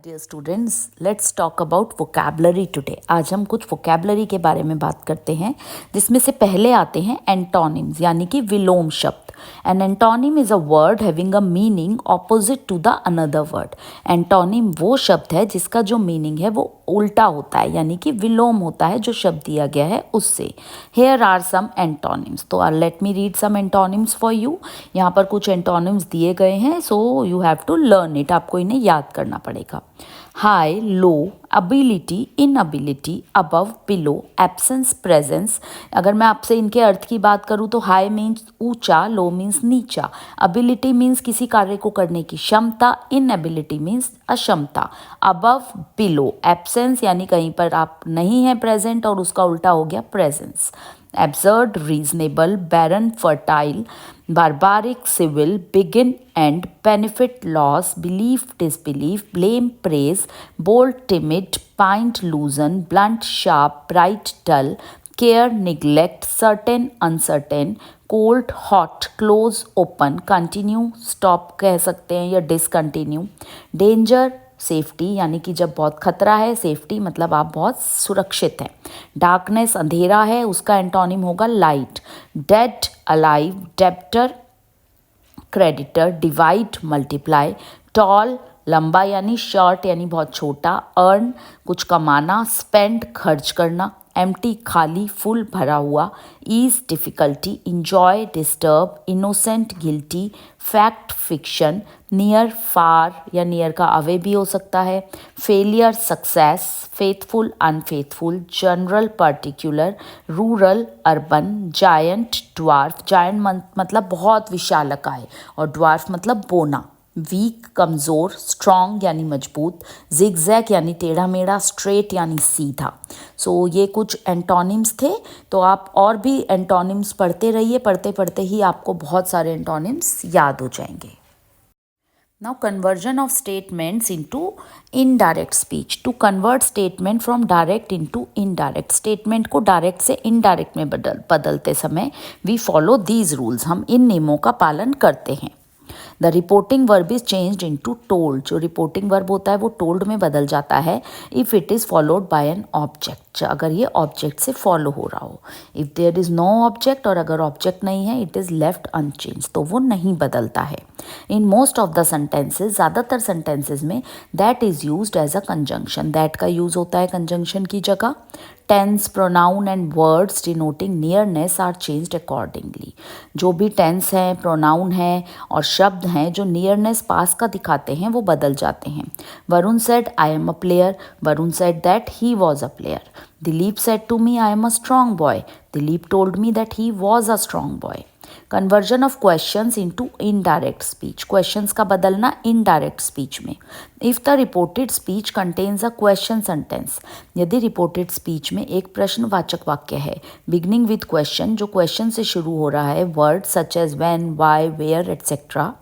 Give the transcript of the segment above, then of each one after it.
Dear students, let's talk about vocabulary today. आज हम कुछ वोकैबलरी के बारे में बात करते हैं, जिसमें से पहले आते हैं एंटोनिम्स यानी कि विलोम शब्द। An antonym is a word having a meaning opposite to the another word. Antonym वो शब्द है जिसका जो मीनिंग है वो उल्टा होता है, यानी कि विलोम होता है जो शब्द दिया गया है उससे। हेयर आर सम एंटोनिम्स, तो let me read some antonyms for you. यहाँ पर कुछ एंटोनिम्स दिए गए हैं, so you have to learn it, आपको इन्हें याद करना पड़ेगा। High, low, ability, inability, above, below, absence, presence. अगर मैं आपसे इनके अर्थ की बात करूँ तो हाई मीन्स ऊंचा, लो मीन्स नीचा, अबिलिटी मीन्स किसी कार्य को करने की क्षमता, इनएबिलिटी मीन्स अक्षमता, अबव, बिलो, एब्सेंस यानी कहीं पर आप नहीं हैं प्रेजेंट और उसका उल्टा हो गया presence, absurd, reasonable, barren, fertile, barbaric, civil, begin, end, benefit, loss, belief, disbelief, blame, praise, bold, timid, pint, loosen, blunt, sharp, bright, dull, care, neglect, certain, uncertain, cold, hot, close, open, continue, stop कह सकते हैं या discontinue, danger, safety यानी कि जब बहुत खतरा है, सेफ्टी मतलब आप बहुत सुरक्षित हैं। डार्कनेस अंधेरा है, उसका एंटोनिम होगा light. Dead, alive, debtor, creditor, divide, multiply, tall लंबा यानी शॉर्ट यानी बहुत छोटा, अर्न कुछ कमाना, स्पेंड खर्च करना, एम्प्टी खाली, फुल भरा हुआ, ease difficulty, enjoy disturb, innocent guilty, fact fiction, near far या नियर का अवे भी हो सकता है, failure success, faithful unfaithful, general particular, rural urban, giant dwarf, giant मतलब बहुत विशालकाय और ड्वार्फ मतलब बोना, वीक कमज़ोर, स्ट्रॉन्ग यानी मजबूत, जिगजैग यानी टेढ़ा मेढ़ा, स्ट्रेट यानी सीधा। सो ये कुछ एंटोनिम्स थे, तो आप और भी एंटोनिम्स पढ़ते रहिए, पढ़ते पढ़ते ही आपको बहुत सारे एंटोनिम्स याद हो जाएंगे। Now conversion of statements into indirect speech. To convert statement from direct into indirect, statement को direct से indirect में बदलते समय we follow these rules, हम इन नियमों का पालन करते हैं। The reporting verb is changed into told, जो रिपोर्टिंग वर्ब होता है वो टोल्ड में बदल जाता है if it is followed by an object, अगर ये ऑब्जेक्ट से फॉलो हो रहा हो। If there is no object, और अगर ऑब्जेक्ट नहीं है, इट इज़ लेफ्ट अनचेंज, तो वो नहीं बदलता है। In most of the sentences, ज़्यादातर सेंटेंसेज में that is used as a conjunction, that का यूज़ होता है कंजंक्शन की जगह। Tense, pronoun and words denoting nearness are changed accordingly, जो भी टेंस है, प्रोनाउन है और शब्द हैं जो नियरनेस पास का दिखाते हैं वो बदल जाते हैं। Varun said I am a player, Varun said that he was a player. Dilip said to me I am a strong boy, Dilip told me that he was a strong boy. Conversion of questions into indirect speech, questions का बदलना indirect speech में। If the reported speech contains a question sentence, यदि reported speech में एक प्रश्नवाचक वाक्य है beginning with question, जो क्वेश्चन से शुरू हो रहा है, word such as when, why, where etcetera,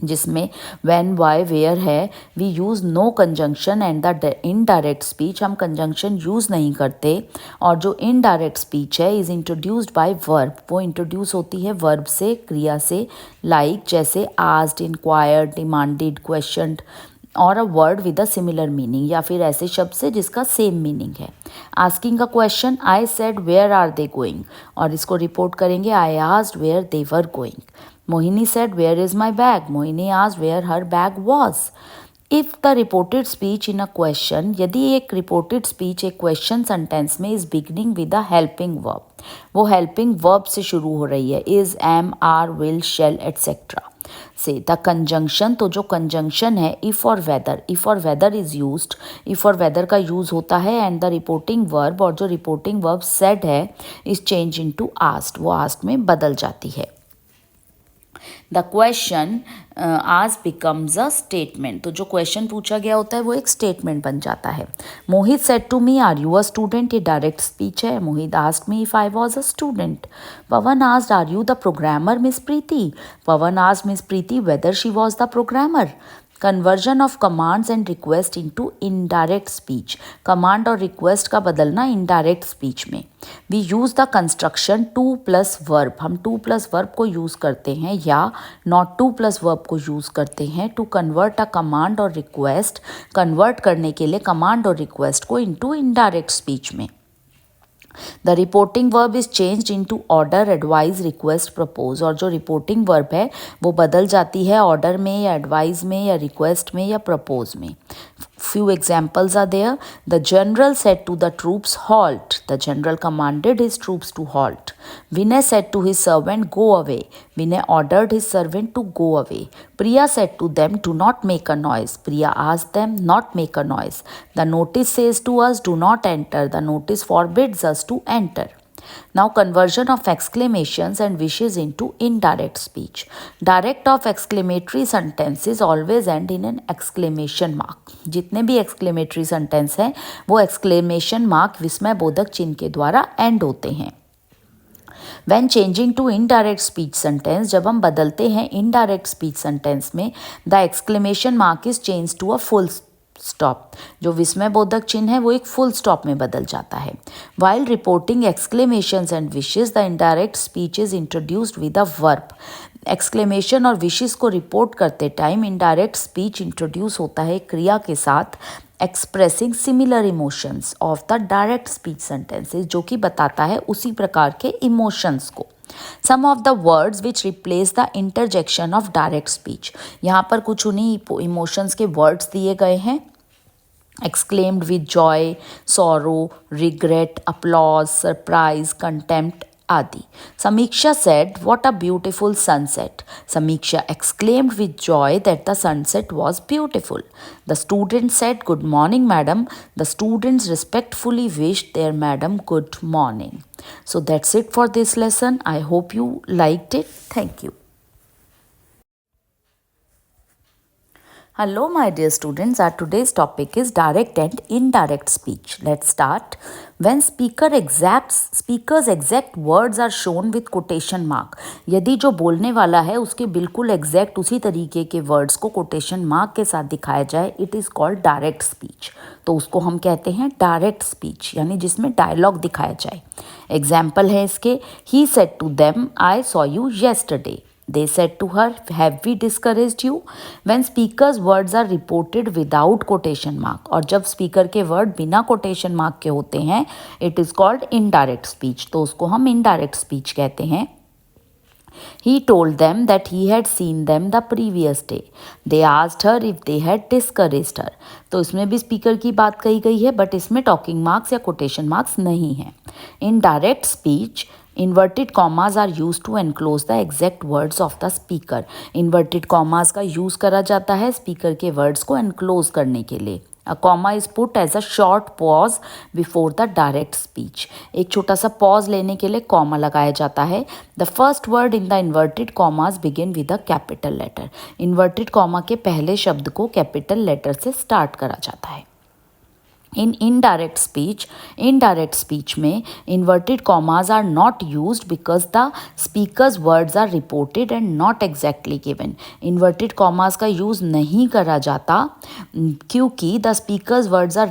जिसमें व्हेन, वाई, वेयर है, we use no conjunction, and the indirect speech हम कंजंक्शन यूज़ नहीं करते, और जो इनडायरेक्ट स्पीच है इज़ इंट्रोड्यूस्ड बाय वर्ब, वो इंट्रोड्यूस होती है वर्ब से, क्रिया से, लाइक जैसे आस्क्ड, इंक्वायर्ड, डिमांडेड, क्वेश्चनड, और a word with a similar meaning, या फिर ऐसे शब्द से जिसका सेम मीनिंग है। Asking a question, I said where are they going, और इसको रिपोर्ट करेंगे I asked where they were going. Mohini said where is my bag, Mohini asked where her bag was. If the reported speech in a question, यदि एक reported speech एक question sentence में is beginning with a helping verb, वो helping verb से शुरू हो रही है, is, am, are, will, shall, etc. से द कंजंक्शन, तो जो कंजंक्शन है if और whether इज यूज्ड, if और whether का यूज होता है, एंड द रिपोर्टिंग वर्ब, और जो रिपोर्टिंग वर्ब said है इज चेंज इनटू asked, वो asked में बदल जाती है। द क्वेश्चन आज बिकम्स अ स्टेटमेंट, तो जो क्वेश्चन पूछा गया होता है वो एक स्टेटमेंट बन जाता है। Mohit said to me are you a student, ये डायरेक्ट स्पीच है। Mohit asked me if I was a student. Pawan asked are you the programmer miss Preeti, Pawan asked miss Preeti whether she was the programmer. Conversion of commands and request into indirect speech, command और request का बदलना indirect speech में। We use the construction to plus verb, हम to plus verb को use करते हैं या not to plus verb को यूज़ करते हैं टू कन्वर्ट अ कमांड और रिक्वेस्ट, कन्वर्ट करने के लिए कमांड और रिक्वेस्ट को इनटू इनडायरेक्ट स्पीच में। The reporting verb is changed into order, advise, request, propose, और जो रिपोर्टिंग वर्ब है वो बदल जाती है ऑर्डर में या एडवाइज में या रिक्वेस्ट में या प्रपोज में। Few examples are there. The general said to the troops, halt. The general commanded his troops to halt. Vinay said to his servant, go away. Vinay ordered his servant to go away. Priya said to them, do not make a noise. Priya asked them, not make a noise. The notice says to us, do not enter. The notice forbids us to enter. Now conversion of exclamations and wishes into indirect speech. Direct of exclamatory sentences always end in an exclamation mark. जितने भी exclamatory sentence हैं वो exclamation mark विस्मय बोधक चिन्ह के द्वारा end होते हैं। When changing to indirect speech sentence, जब हम बदलते हैं indirect speech sentence में, the exclamation mark is changed to a full stop, जो विस्मय बोधक चिन्ह है वो एक फुल स्टॉप में बदल जाता है। While reporting exclamations and wishes the indirect speech is introduced with a verb. Exclamation और विशेस को रिपोर्ट करते टाइम इनडायरेक्ट स्पीच इंट्रोड्यूस होता है क्रिया के साथ, expressing similar emotions of the direct speech sentences, जो कि बताता है उसी प्रकार के इमोशंस को। Some of the words which replace the interjection of direct speech, यहाँ पर कुछ उन्हीं इमोशंस के वर्ड्स दिए गए हैं। exclaimed with joy, sorrow, regret, applause, surprise, contempt आदि। Samiksha said, what a beautiful sunset. Samiksha exclaimed with joy that the sunset was beautiful. The student said, good morning, madam. The students respectfully wished their madam good morning. So that's it for this lesson. I hope you liked it. Thank you. Hello my dear students, our today's topic is direct and indirect speech. Let's start. When speaker's exact words are shown with quotation mark, यदि जो बोलने वाला है उसके बिल्कुल exact उसी तरीके के वर्ड्स को कोटेशन मार्क के साथ दिखाया जाए, it is called direct speech. तो उसको हम कहते हैं डायरेक्ट स्पीच, यानी जिसमें डायलॉग दिखाया जाए। एग्जाम्पल है इसके, he said to them, I saw you yesterday. They said to her, have we discouraged you? When speaker's words are reported without quotation mark, और जब speaker के word बिना quotation mark के होते हैं, it is called indirect speech. तो उसको हम indirect speech कहते हैं। He told them that he had seen them the previous day. They asked her if they had discouraged her. तो इसमें भी speaker की बात कही गई है, but इसमें talking marks या quotation marks नहीं है। In direct speech, inverted commas are used to enclose the exact words of the speaker. Inverted commas का use करा जाता है speaker के words को enclose करने के लिए। A comma is put as a short pause before the direct speech. एक छोटा सा pause लेने के लिए comma लगाया जाता है। The first word in the inverted commas begin with a capital letter. Inverted comma के पहले शब्द को capital letter से start करा जाता है। In indirect speech में inverted commas are not used because the speaker's words are reported and not exactly given. Inverted commas का use नहीं करा जाता क्योंकि the speaker's words are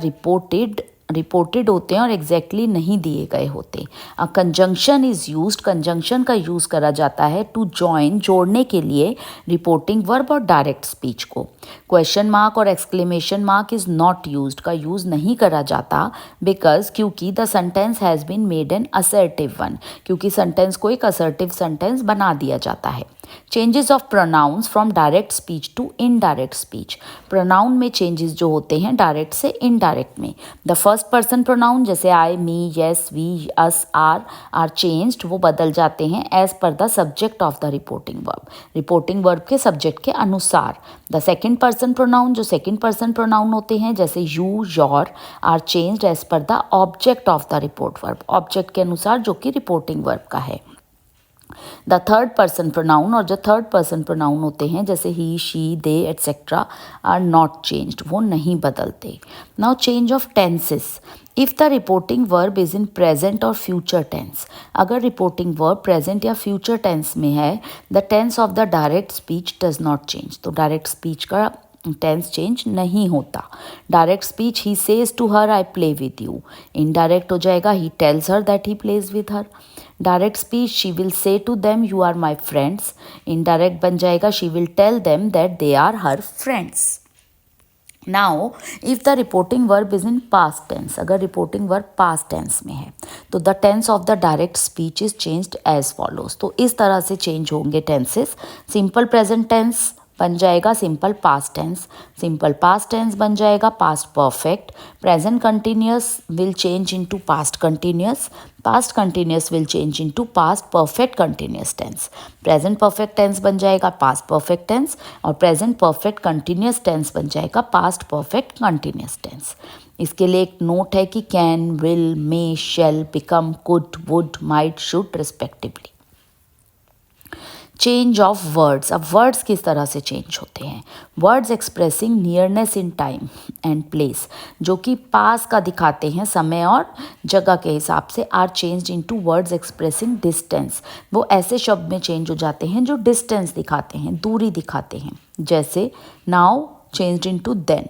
reported होते हैं और एग्जैक्टली नहीं दिए गए होते। A conjunction is used, conjunction का यूज़ करा जाता है टू जॉइन, जोड़ने के लिए रिपोर्टिंग वर्ब और डायरेक्ट स्पीच को। क्वेश्चन मार्क और exclamation mark is not used का यूज़ नहीं करा जाता बिकॉज क्योंकि the sentence has been made an assertive one, क्योंकि सेंटेंस को एक असर्टिव सेंटेंस बना दिया जाता है। Changes of pronouns from direct speech to indirect speech, pronoun में चेंजेस जो होते हैं डायरेक्ट से इनडायरेक्ट में। द फर्स्ट पर्सन प्रोनाउन जैसे I, me, yes, we, us, are changed, वो बदल जाते हैं as per the subject of the reporting verb के सब्जेक्ट के अनुसार। द सेकेंड पर्सन प्रोनाउन जो सेकेंड पर्सन प्रोनाउन होते हैं जैसे you, your are changed as per the object of the report verb, object के अनुसार जो कि रिपोर्टिंग वर्ब का है। द थर्ड पर्सन प्रोनाउन और जो थर्ड पर्सन प्रोनाउन होते हैं जैसे he, she, they etcetera are not changed, वो नहीं बदलते। Now change of tenses, if the reporting verb is in present और फ्यूचर टेंस, अगर रिपोर्टिंग वर्ब प्रेजेंट या फ्यूचर टेंस में है, the tense of the direct speech does not change, तो direct speech का टेंस चेंज नहीं होता। Direct speech he says to her I play with you, indirect हो जाएगा he tells her that he plays with her. Direct speech she will say to them you are my friends, indirect बन जाएगा she will tell them that they are her friends. Now if the reporting verb is in past tense, अगर reporting verb past tense में है तो the tense of the direct speech is changed as follows. तो इस तरह से change होंगे tenses. Simple present tense बन जाएगा simple past tense, simple past tense बन जाएगा past perfect, present continuous will change into past continuous, past continuous will change into past perfect continuous tense, present perfect tense बन जाएगा past perfect tense और present perfect continuous tense बन जाएगा past perfect continuous tense. इसके लिए एक note है कि can, will, may, shall, become, could, would, might, should respectively. Change of words, अब वर्ड्स किस तरह से चेंज होते हैं। Words expressing nearness in time and place, जो कि पास का दिखाते हैं समय और जगह के हिसाब से, are changed into words expressing distance. वो ऐसे शब्द में चेंज हो जाते हैं जो डिस्टेंस दिखाते हैं, दूरी दिखाते हैं। जैसे now changed into then,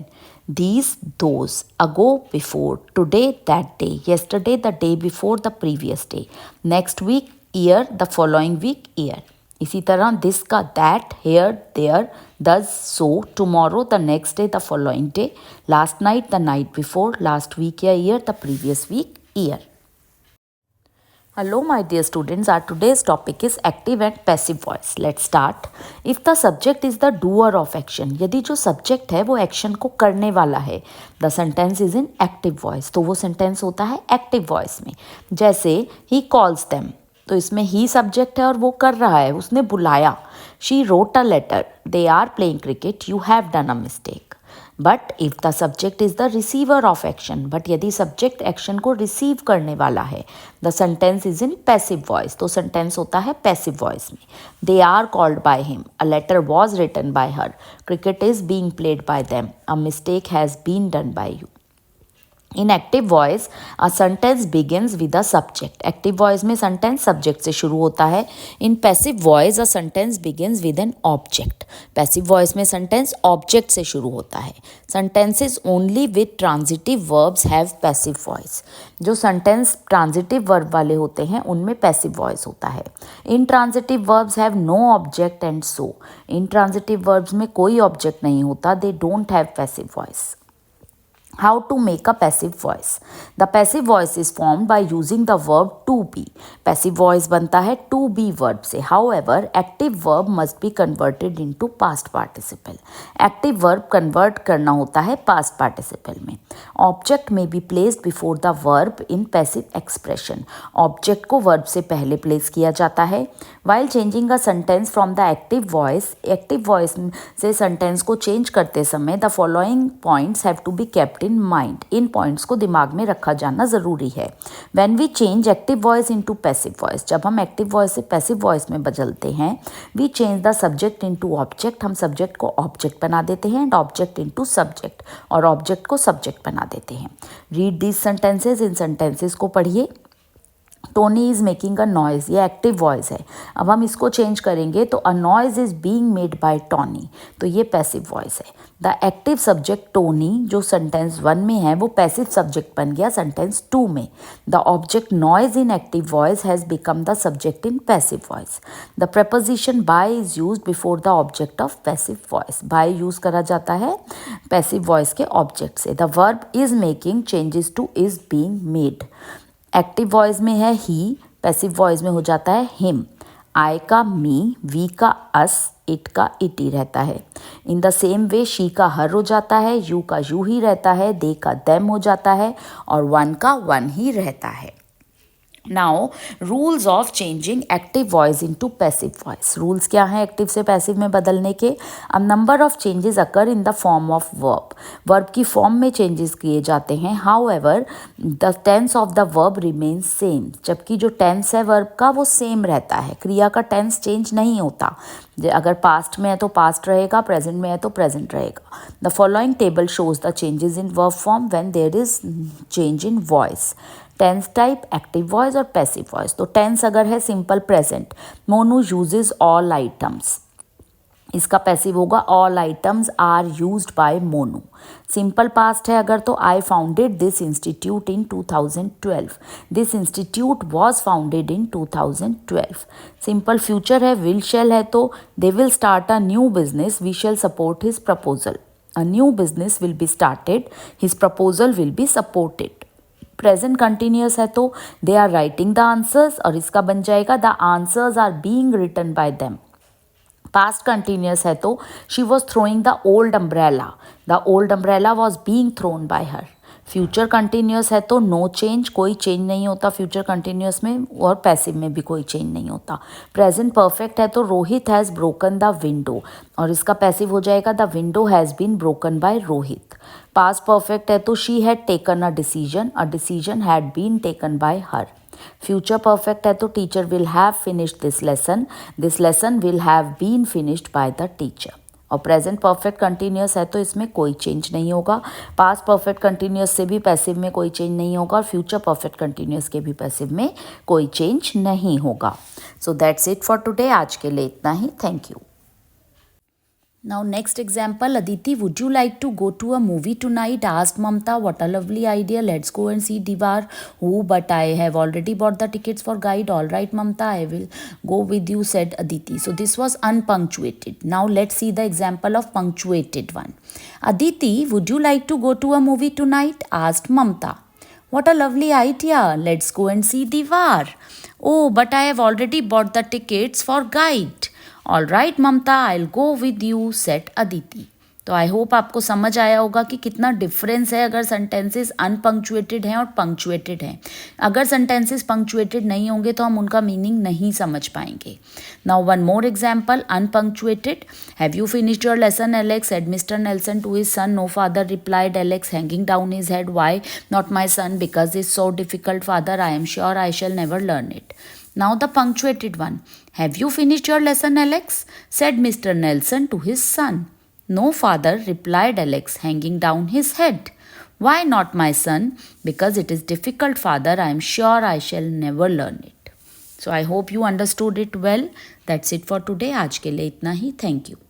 these, those, ago, before, today, that day, yesterday, the day before the previous day, next week, year, the following week, year। इसी तरह दिस का that, here, there, thus, so, tomorrow, the next day, the following day, last night, the night before, last week या year, the previous week, year. Hello my dear students, our today's topic is active and passive voice. Let's start. If the subject is the doer of action, यदि जो subject है वो action को करने वाला है, the sentence is in active voice, तो वो sentence होता है active voice में। जैसे he calls them, तो इसमें ही सब्जेक्ट है और वो कर रहा है, उसने बुलाया। She wrote a letter, they are playing cricket, you have done a mistake. But if the subject is the receiver of action, but यदि सब्जेक्ट एक्शन को रिसीव करने वाला है, the sentence is in passive voice, तो sentence होता है passive voice में। They are called by him, a letter was written by her, cricket is being played by them, a mistake has been done by you. In active voice a sentence begins with a subject, active voice में sentence subject से शुरू होता है। In passive voice a sentence begins with an object, passive voice में sentence object से शुरू होता है। Sentences only with transitive verbs have passive voice, जो सेंटेंस ट्रांजिटिव वर्ब वाले होते हैं उनमें पैसिव वॉइस होता है। Intransitive verbs have no object and so, intransitive verbs में कोई ऑब्जेक्ट नहीं होता, they don't have passive voice. How to make a passive voice? The passive voice is formed by using the verb to be. Passive voice बनता है to be verb से. However, active verb must be converted into past participle. Active verb convert करना होता है past participle में. Object may be placed before the verb in passive expression. Object को verb से पहले place किया जाता है. While changing a sentence from the active voice से sentence को change करते समय the following points have to be kept in mind. In points को दिमाग में रखा जाना ज़रूरी है। When we change active voice into passive voice, जब हम active voice से passive voice में बदलते हैं, we change the subject into object, हम subject को object बना देते हैं and object into subject, और object को subject बना देते हैं। Read these sentences, in sentences को पढ़िए। Tony is making a noise, ये एक्टिव वॉइस है। अब हम इसको चेंज करेंगे तो अ noise is being made by Tony, तो ये पैसिव वॉइस है। द एक्टिव सब्जेक्ट टोनी जो सेंटेंस 1 में है वो पैसिव सब्जेक्ट बन गया सेंटेंस 2 में। The object noise in active voice has become the subject in passive voice. The preposition by is used before the object of passive voice, by use करा जाता है पैसिव वॉइस के object से। The verb is making changes to is being made. Active voice में है ही, passive voice में हो जाता है हिम। आई का मी, वी का अस, इट का इट ही रहता है। In the same way she का हर हो जाता है, यू का यू ही रहता है, दे का देम हो जाता है और वन का वन ही रहता है। Now rules of changing active voice into passive voice. Rules क्या हैं एक्टिव से पैसिव में बदलने के? A number of changes occur in the form of verb, verb की फॉर्म में चेंजेस किए जाते हैं। However the tense of the verb remains same, जबकि जो टेंस है वर्ब का वो सेम रहता है, क्रिया का टेंस चेंज नहीं होता। अगर पास्ट में है तो पास्ट रहेगा, प्रेजेंट में है तो प्रेजेंट रहेगा। The following table shows the changes in verb form when there is change in voice. Tense type, active voice और पैसिव वॉइस। तो टेंस अगर है simple present, Monu uses all items. इसका पैसिव होगा all items are used by Monu. Simple past है अगर तो I founded this institute in 2012। This institute was founded in 2012। Simple future है विल शेल है तो they will start a new business we shall support his proposal. A new business will be started his proposal will be supported. Present continuous है तो they are writing the answers और इसका बन जाएगा the answers are being written by them. Past continuous है तो she was throwing the old umbrella was being thrown by her. Future continuous है तो नो चेंज, कोई चेंज नहीं होता फ्यूचर कंटिन्यूस में, और पैसिव में भी कोई चेंज नहीं होता। प्रेजेंट परफेक्ट है तो Rohit has broken the window और इसका पैसिव हो जाएगा the window has been broken by Rohit. Past perfect है तो she had taken a decision had been taken by her. Future perfect है तो teacher will have finished this lesson will have been finished by the teacher. और present perfect continuous है तो इसमें कोई change नहीं होगा। पास्ट परफेक्ट कंटिन्यूस से भी पैसिव में कोई चेंज नहीं होगा और फ्यूचर परफेक्ट कंटिन्यूस के भी पैसिव में कोई चेंज नहीं होगा। So that's it for today. आज के लिए इतना ही। Thank you. Now next example, Aditi, would you like to go to a movie tonight? Asked Mamta. What a lovely idea. Let's go and see Diwar. Oh, but I have already bought the tickets for guide. All right, Mamta, I will go with you, said Aditi. So this was unpunctuated. Now let's see the example of punctuated one. Aditi, would you like to go to a movie tonight? Asked Mamta. What a lovely idea. Let's go and see Diwar. Oh, but I have already bought the tickets for guide. All right Mamata, I will go with you, said Aditi. तो I hope आपको समझ आया होगा कि कितना difference है अगर sentences अनपंक्चुएटेड हैं और पंक्चुएटेड हैं। अगर सेंटेंसेस पंक्चुएटेड नहीं होंगे तो हम उनका मीनिंग नहीं समझ पाएंगे। Now one more example, unpunctuated. Have you finished your lesson Alex, said mister Nelson to his son. No father, replied Alex, hanging down his head. Why not my son? Because is so difficult father, I am sure I shall never learn it. Now the punctuated one. Have you finished your lesson, Alex? Said Mr. Nelson to his son. No, father, replied Alex, hanging down his head. Why not, my son? Because it is difficult, father. I am sure I shall never learn it. So I hope you understood it well. That's it for today. आज के लिए इतना ही. Thank you.